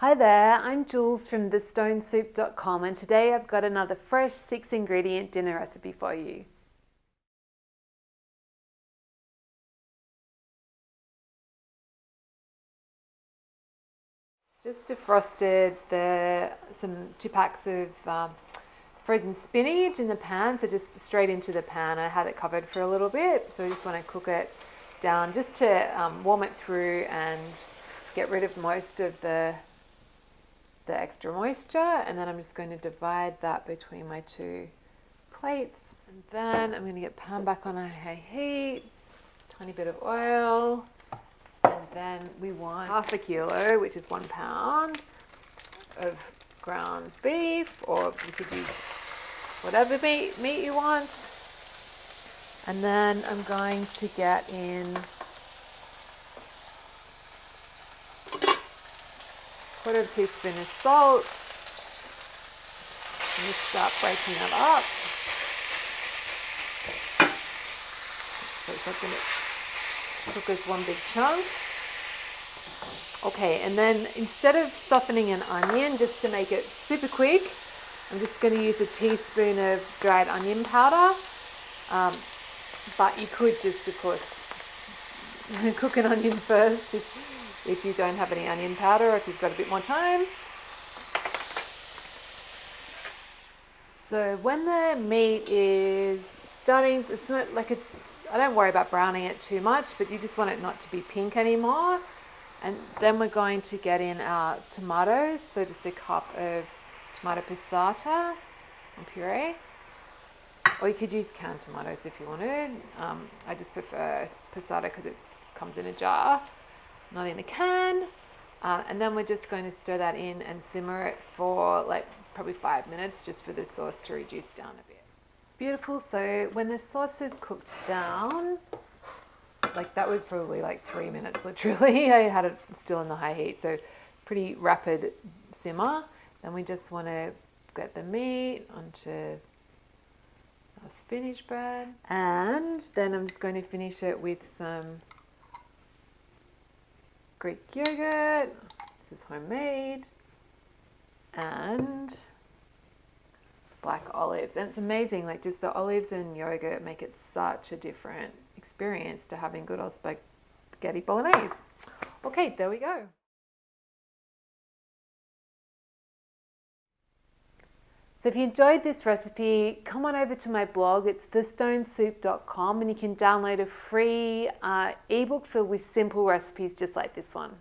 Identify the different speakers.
Speaker 1: Hi there, I'm Jules from thestonesoup.com and today I've got another fresh 6-ingredient dinner recipe for you. Just defrosted some 2 packs of frozen spinach in the pan, so just straight into the pan. I had it covered for a little bit, so I just want to cook it down just to warm it through and get rid of most of the extra moisture, and then I'm just going to divide that between my 2 plates. And then I'm going to get pan back on a high heat, tiny bit of oil, and then we want 1/2 kilo, which is 1 pound of ground beef, or you could use whatever meat you want. And then I'm going to get in 1/4 teaspoon of salt. And just start breaking that up. So it's not going to cook as one big chunk. Okay, and then instead of softening an onion, just to make it super quick, I'm just going to use a teaspoon of dried onion powder. But you could just, of course, cook an onion first if you don't have any onion powder, or if you've got a bit more time. So when the meat is starting, it's not like I don't worry about browning it too much, but you just want it not to be pink anymore. And then we're going to get in our tomatoes, so just a cup of tomato passata and puree. Or you could use canned tomatoes if you wanted. I just prefer passata because it comes in a jar, not in a can. And then we're just going to stir that in and simmer it for like probably 5 minutes, just for the sauce to reduce down a bit. Beautiful. So when the sauce is cooked down, like that was probably like 3 minutes literally. I had it still in the high heat, so pretty rapid simmer. Then we just want to get the meat onto our spinach bread, and then I'm just going to finish it with some Greek yogurt. This is homemade, and black olives. And it's amazing, like just the olives and yogurt make it such a different experience to having good old spaghetti bolognese. Okay, there we go. So if you enjoyed this recipe, come on over to my blog. It's thestonesoup.com, and you can download a free ebook filled with simple recipes just like this one.